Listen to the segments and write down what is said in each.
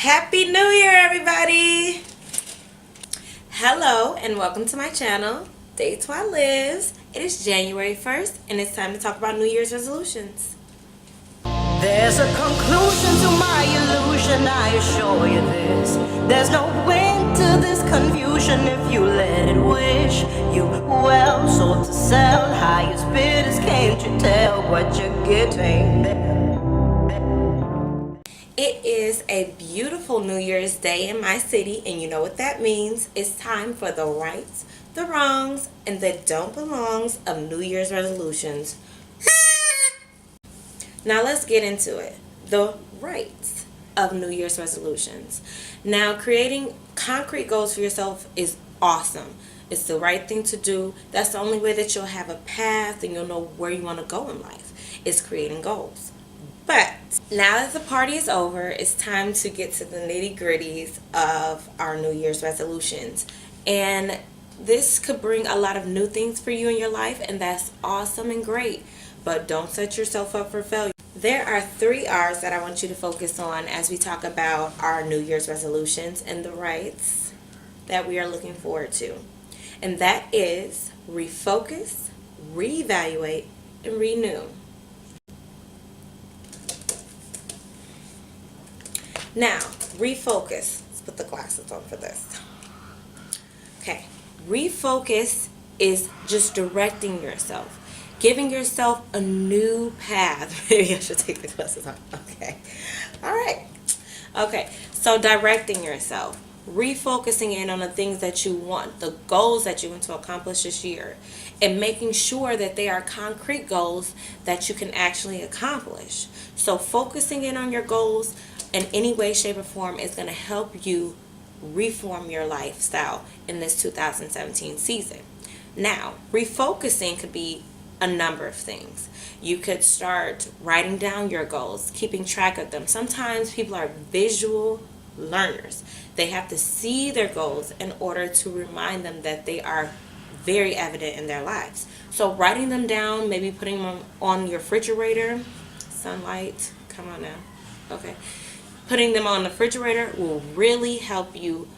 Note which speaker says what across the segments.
Speaker 1: Happy New Year, everybody! Hello, and welcome to my channel, Twa Lives. It is January 1st, and it's time to talk about New Year's resolutions.
Speaker 2: There's a conclusion to my illusion, I assure you this. There's no end to this confusion if you let it wish you well. Sold to sell, highest bidders, can't you tell what you're getting there?
Speaker 1: It is a beautiful New Year's Day in my city, and you know what that means. It's time for the rights, the wrongs, and the don't belongs of New Year's resolutions. Now let's get into it. The rights of New Year's resolutions. Now, creating concrete goals for yourself is awesome. It's the right thing to do. That's the only way that you'll have a path and you'll know where you want to go in life, is creating goals. But now that the party is over, it's time to get to the nitty gritties of our New Year's resolutions. And this could bring a lot of new things for you in your life, and that's awesome and great. But don't set yourself up for failure. There are 3 R's that I want you to focus on as we talk about our New Year's resolutions and the rights that we are looking forward to. And that is refocus, reevaluate, and renew. Now, refocus. Let's put the glasses on for this. Okay, refocus is just directing yourself, giving yourself a new path. Maybe I should take the glasses off. Okay. All right. Okay. So directing yourself, refocusing in on the things that you want, the goals that you want to accomplish this year, and making sure that they are concrete goals that you can actually accomplish. So focusing in on your goals in any way, shape, or form is going to help you reform your lifestyle in this 2017 season. Now, refocusing could be a number of things. You could start writing down your goals, keeping track of them. Sometimes people are visual learners. They have to see their goals in order to remind them that they are very evident in their lives. So writing them down, maybe putting them on your refrigerator, sunlight, come on now, okay. Putting them on the refrigerator will really help you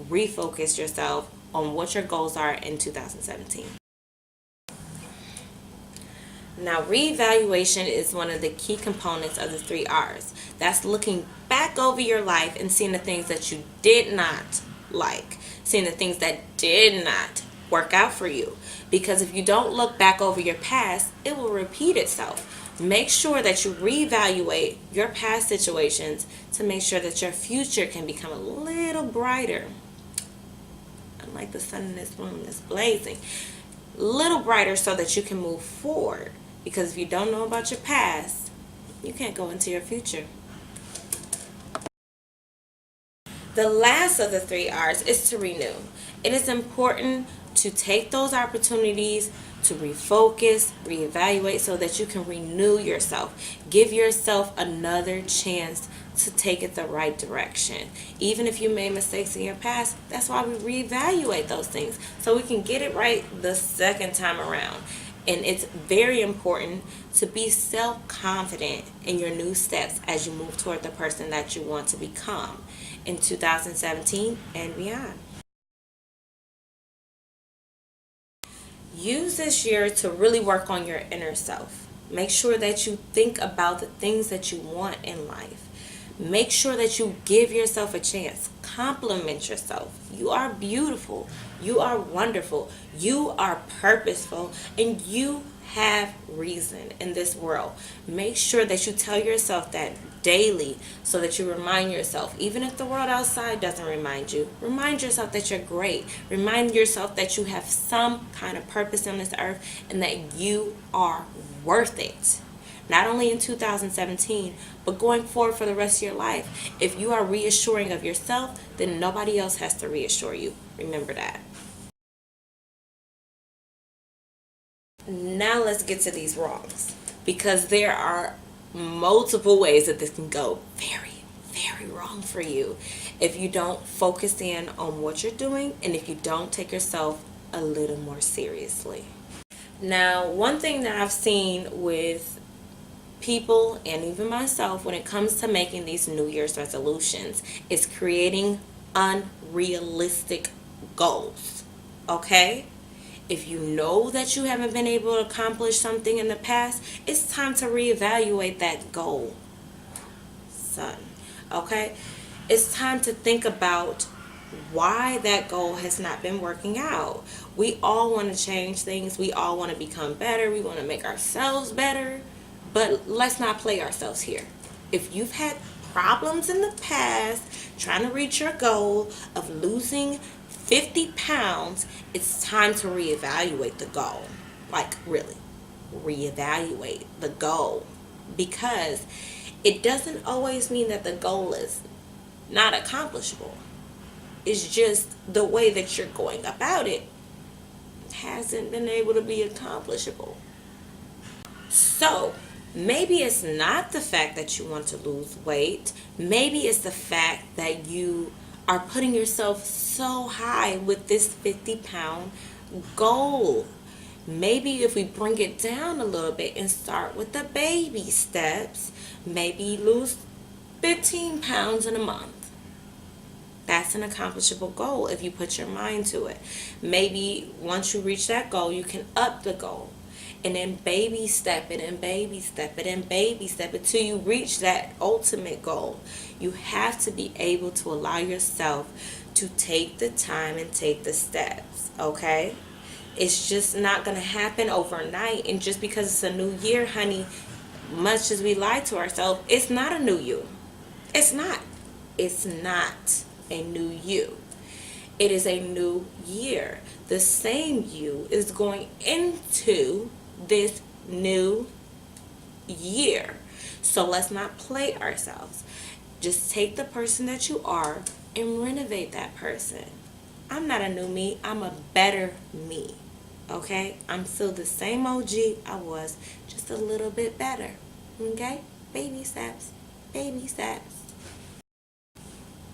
Speaker 1: refocus yourself on what your goals are in 2017. Now, reevaluation is one of the key components of the 3 R's. That's looking back over your life and seeing the things that you did not like, seeing the things that did not work out for you. Because if you don't look back over your past, it will repeat itself. Make sure that you reevaluate your past situations to make sure that your future can become a little brighter. Unlike the sun in this room is blazing. A little brighter so that you can move forward. Because if you don't know about your past, you can't go into your future. The last of the 3 R's is to renew. It is important to take those opportunities to refocus, reevaluate so that you can renew yourself. Give yourself another chance to take it the right direction. Even if you made mistakes in your past, that's why we reevaluate those things so we can get it right the second time around. And it's very important to be self-confident in your new steps as you move toward the person that you want to become in 2017 and beyond. Use this year to really work on your inner self. Make sure that you think about the things that you want in life. Make sure that you give yourself a chance. Compliment yourself. You are beautiful. You are wonderful. You are purposeful. And you have reason in this world. Make sure that you tell yourself that daily so that you remind yourself, even if the world outside doesn't remind yourself that you're great. Remind yourself that you have some kind of purpose on this earth and that you are worth it. Not only in 2017, but going forward for the rest of your life. If you are reassuring of yourself, then nobody else has to reassure you. Remember that. Now let's get to these wrongs, because there are multiple ways that this can go very, very wrong for you if you don't focus in on what you're doing and if you don't take yourself a little more seriously. Now, one thing that I've seen with people and even myself when it comes to making these New Year's resolutions is creating unrealistic goals. Okay? If you know that you haven't been able to accomplish something in the past, it's time to reevaluate that goal, son. Okay? It's time to think about why that goal has not been working out. We all want to change things. We all want to become better. We want to make ourselves better. But let's not play ourselves here. If you've had problems in the past trying to reach your goal of losing 50 pounds, it's time to reevaluate the goal. Like, really, reevaluate the goal. Because it doesn't always mean that the goal is not accomplishable. It's just the way that you're going about it hasn't been able to be accomplishable. So, maybe it's not the fact that you want to lose weight. Maybe it's the fact that you are putting yourself so high with this 50-pound goal. Maybe if we bring it down a little bit and start with the baby steps, maybe lose 15 pounds in a month. That's an accomplishable goal if you put your mind to it. Maybe once you reach that goal, you can up the goal. And then baby step it and baby step it and baby step it till you reach that ultimate goal. You have to be able to allow yourself to take the time and take the steps, okay? It's just not going to happen overnight. And just because it's a new year, honey, much as we lie to ourselves, it's not a new you. It's not. It's not a new you. It is a new year. The same you is going into this new year. So let's not play ourselves. Just take the person that you are and renovate that person. I'm not a new me. I'm a better me. Okay? I'm still the same OG I was, just a little bit better. Okay? Baby steps. Baby steps.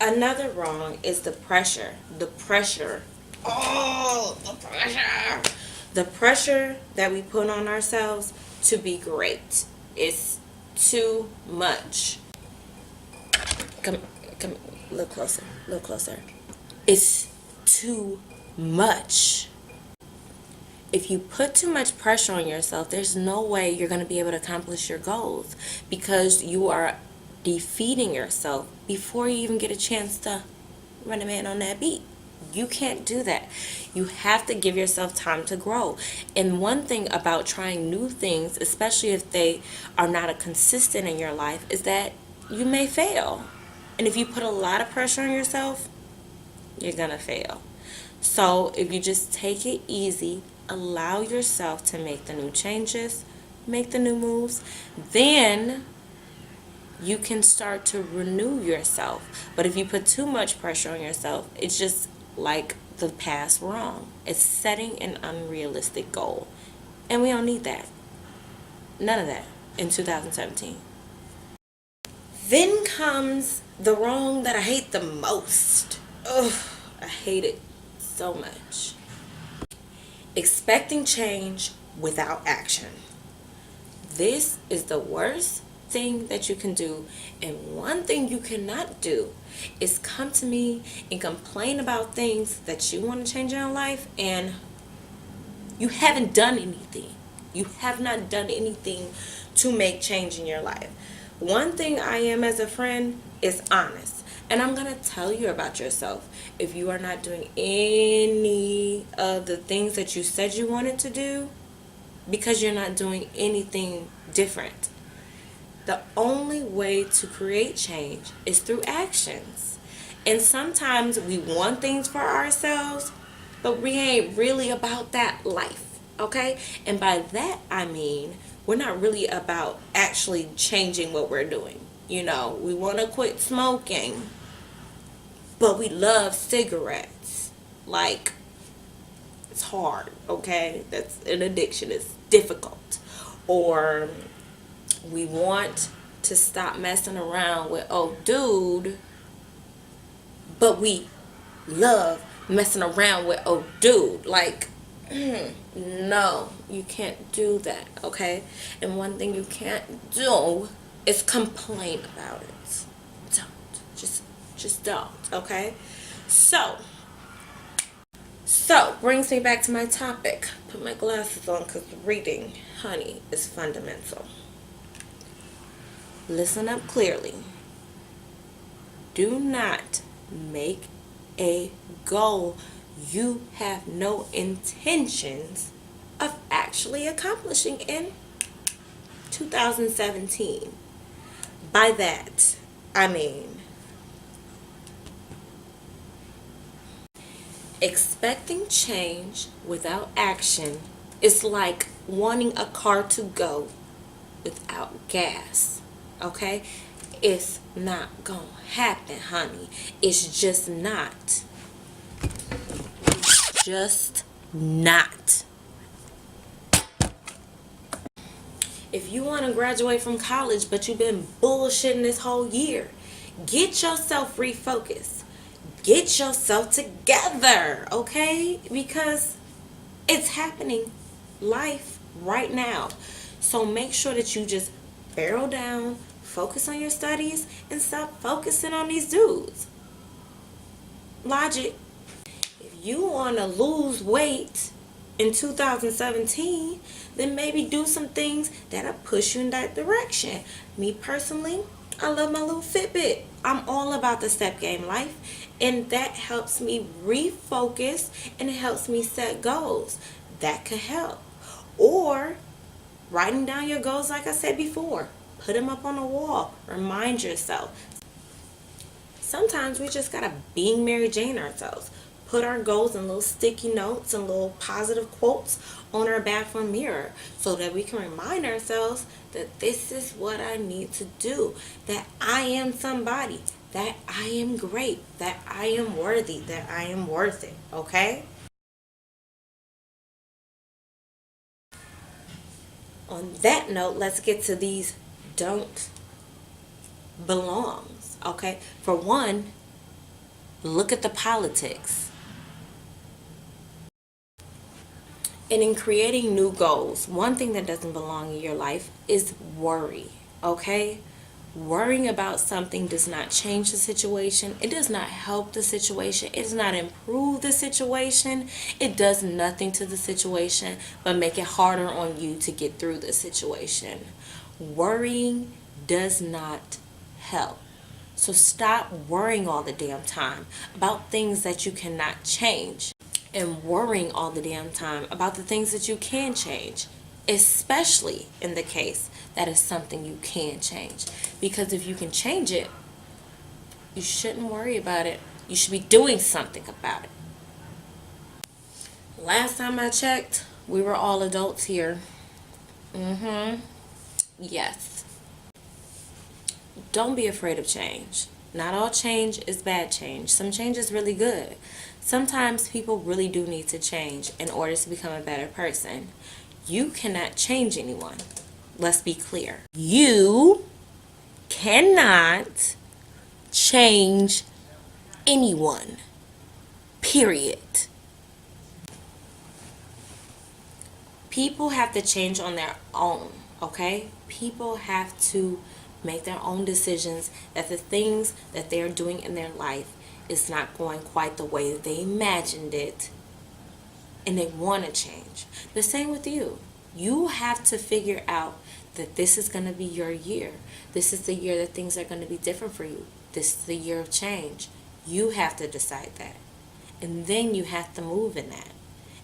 Speaker 1: Another wrong is the pressure. The pressure. Oh, the pressure. The pressure that we put on ourselves to be great is too much. Come, look closer. It's too much. If you put too much pressure on yourself, there's no way you're going to be able to accomplish your goals because you are defeating yourself before you even get a chance to run a man on that beat. You can't do that. You have to give yourself time to grow. And one thing about trying new things, especially if they are not a consistent in your life, is that you may fail. And if you put a lot of pressure on yourself, you're gonna fail. So if you just take it easy, allow yourself to make the new changes, make the new moves, then you can start to renew yourself. But if you put too much pressure on yourself, it's just like the past wrong. It's setting an unrealistic goal. And we don't need that. None of that in 2017. Then comes the wrong that I hate the most. Ugh, I hate it so much. Expecting change without action. This is the worst thing that you can do, and one thing you cannot do is come to me and complain about things that you want to change in your life and you haven't done anything. You have not done anything to make change in your life. One thing I am as a friend is honest, and I'm going to tell you about yourself. If you are not doing any of the things that you said you wanted to do, because you're not doing anything different. The only way to create change is through actions. And sometimes we want things for ourselves, but we ain't really about that life, okay? And by that, I mean, we're not really about actually changing what we're doing. You know, we want to quit smoking, but we love cigarettes. Like, it's hard, okay? That's an addiction. It's difficult. Or we want to stop messing around with old dude, but we love messing around with old dude. Like, No, you can't do that, okay? And one thing you can't do is complain about it. Don't. Just don't, okay? So brings me back to my topic. Put my glasses on because reading, honey, is fundamental. Listen up clearly. Do not make a goal you have no intentions of actually accomplishing in 2017. By that, I mean expecting change without action is like wanting a car to go without gas. Okay? It's not gonna happen, honey. It's just not. Just not. If you want to graduate from college but you've been bullshitting this whole year, get yourself refocused. Get yourself together, okay? Because it's happening life right now. So make sure that you just barrel down, focus on your studies, and stop focusing on these dudes. Logic. If you want to lose weight in 2017, then maybe do some things that'll push you in that direction. Me personally, I love my little Fitbit. I'm all about the step game life, and that helps me refocus and it helps me set goals. That could help. Or writing down your goals, like I said before, put them up on the wall. Remind yourself. Sometimes we just gotta being Mary Jane ourselves. Put our goals in little sticky notes and little positive quotes on our bathroom mirror so that we can remind ourselves that this is what I need to do, that I am somebody, that I am great, that I am worthy, that I am worth it, okay? On that note, let's get to these don't belongs, okay? For one, look at the politics. And in creating new goals, one thing that doesn't belong in your life is worry, okay? Worrying about something does not change the situation. It does not help the situation. It does not improve the situation. It does nothing to the situation but make it harder on you to get through the situation. Worrying does not help. So stop worrying all the damn time about things that you cannot change, and worrying all the damn time about the things that you can change, especially in the case that is something you can change. Because if you can change it, you shouldn't worry about it. You should be doing something about it. Last time I checked, we were all adults here. Yes. Don't be afraid of change. Not all change is bad change. Some change is really good. Sometimes people really do need to change in order to become a better person. You cannot change anyone. Let's be clear. You cannot change anyone. Period. People have to change on their own, okay? People have to make their own decisions that the things that they're doing in their life is not going quite the way that they imagined it, and they want to change. The same with you. You have to figure out that this is going to be your year. This is the year that things are going to be different for you. This is the year of change. You have to decide that. And then you have to move in that.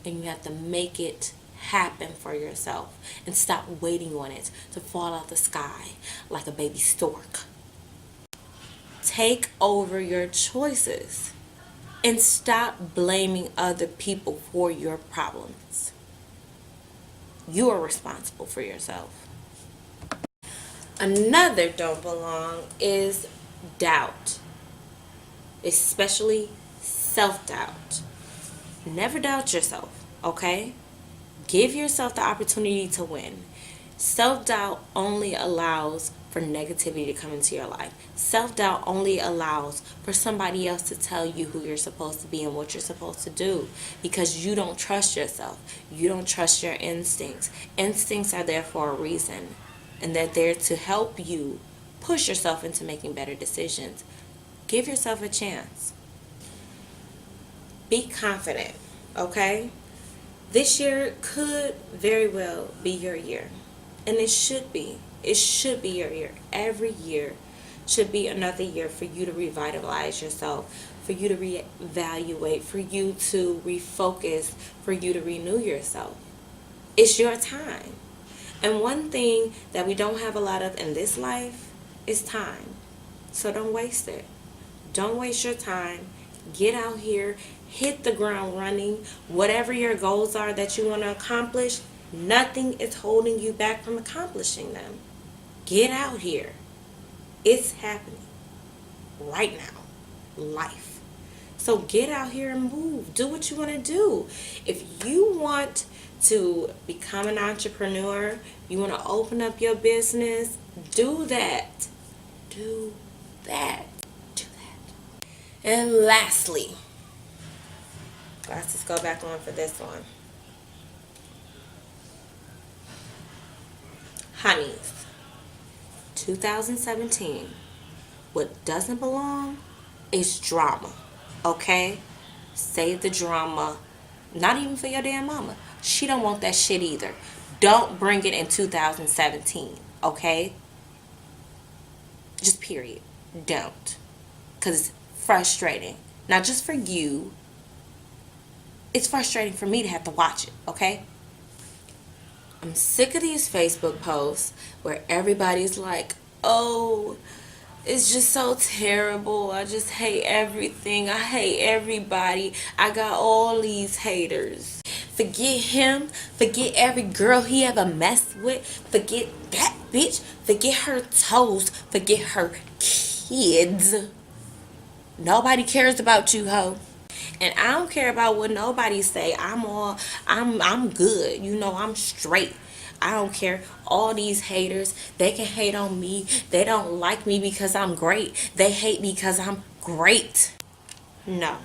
Speaker 1: And you have to make it happen for yourself. And stop waiting on it to fall out the sky like a baby stork. Take over your choices. And stop blaming other people for your problems. You are responsible for yourself. Another don't belong is doubt. Especially self-doubt. Never doubt yourself, okay? Give yourself the opportunity to win. Self-doubt only allows for negativity to come into your life. Self-doubt only allows for somebody else to tell you who you're supposed to be and what you're supposed to do, because you don't trust yourself. You don't trust your instincts. Instincts are there for a reason, and they're there to help you push yourself into making better decisions. Give yourself a chance. Be confident, okay? This year could very well be your year. And it should be. It should be your year. Every year should be another year for you to revitalize yourself, for you to reevaluate, for you to refocus, for you to renew yourself. It's your time. And one thing that we don't have a lot of in this life is time. So don't waste it. Don't waste your time. Get out here, hit the ground running. Whatever your goals are that you want to accomplish, nothing is holding you back from accomplishing them. Get out here. It's happening right now. Life. So get out here and move. Do what you want to do. If you want to become an entrepreneur, you want to open up your business, do that. Do that. Do that. And lastly, let's go back on for this one. Honeys, 2017, what doesn't belong is drama, okay? Save the drama, not even for your damn mama. She don't want that shit either. Don't bring it in 2017, okay? Just period. Don't. Because it's frustrating. Not just for you. It's frustrating for me to have to watch it, okay? I'm sick of these Facebook posts where everybody's like, oh, it's just so terrible. I just hate everything. I hate everybody. I got all these haters. Forget him. Forget every girl he ever messed with. Forget that bitch. Forget her toes. Forget her kids. Nobody cares about you, ho. And I don't care about what nobody say. I'm good. You know, I'm straight. I don't care. All these haters, they can hate on me. They don't like me because I'm great. They hate me because I'm great. No.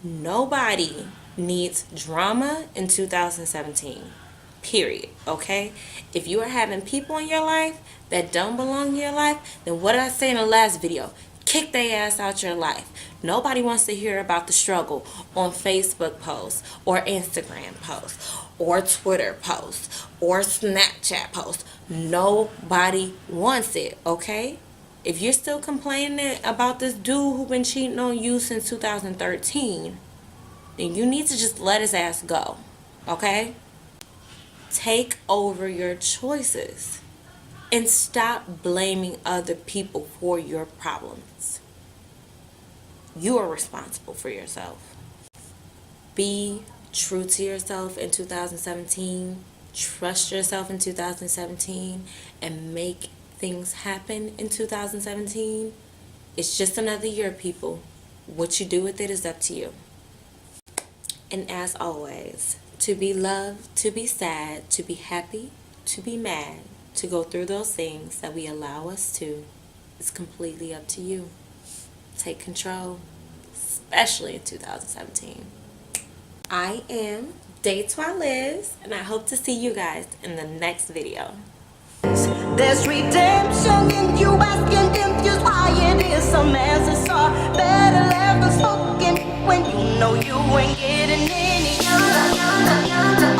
Speaker 1: Nobody needs drama in 2017. Period. Okay? If you are having people in your life that don't belong in your life, then what did I say in the last video? Kick their ass out your life. Nobody wants to hear about the struggle on Facebook posts or Instagram posts or Twitter posts or Snapchat posts. Nobody wants it, okay? If you're still complaining about this dude who been cheating on you since 2013, then you need to just let his ass go, okay? Take over your choices. And stop blaming other people for your problems. You are responsible for yourself. Be true to yourself in 2017. Trust yourself in 2017. And make things happen in 2017. It's just another year, people. What you do with it is up to you. And as always, to be loved, to be sad, to be happy, to be mad, to go through those things that we allow us to, is completely up to you. Take control, especially in 2017. I am Twa Lives, and I hope to see you guys in the next video.
Speaker 2: There's redemption in you, asking confused why it is some answers are better left unspoken when you know you ain't getting any.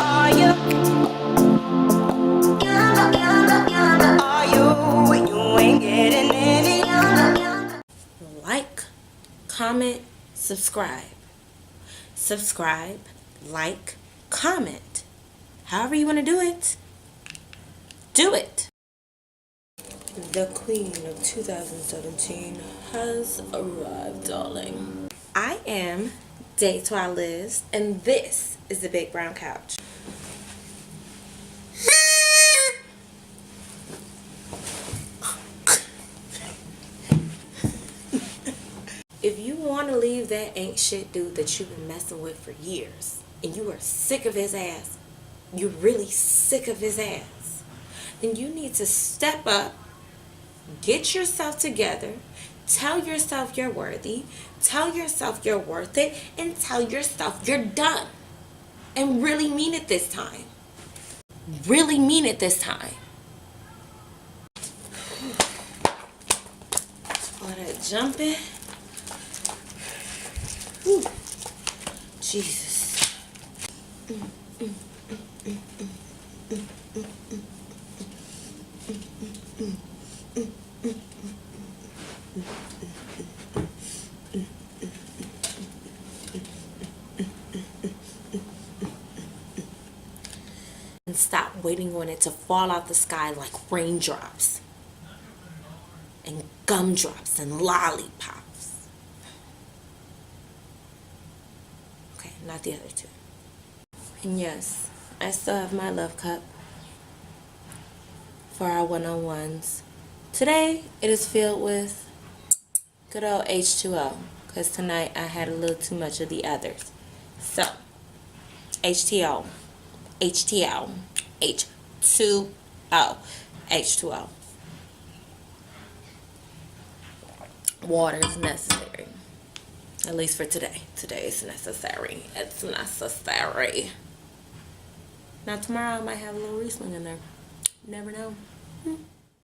Speaker 2: Are you? You ain't getting any.
Speaker 1: Like, comment, subscribe. Subscribe, like, comment. However you want to do it, do it. The queen of 2017 has arrived, darling. I am Twa Lives, and this is the Big Brown Couch. If you want to leave that ain't shit dude that you've been messing with for years, and you are sick of his ass, you're really sick of his ass, then you need to step up, get yourself together, tell yourself you're worthy, tell yourself you're worth it, and tell yourself you're done. And really mean it this time. Really mean it this time. All that jumping. Whew. Jesus. And stop waiting on it to fall out the sky like raindrops and gumdrops and lollipops. Okay, not the other two. And yes, I still have my love cup for our one-on-ones. Today, it is filled with good old H2O, because tonight I had a little too much of the others. So, HTO, HTO, H2O, H2O. Water is necessary. At least for today. Today is necessary. It's necessary. Now tomorrow I might have a little Riesling in there. You never know.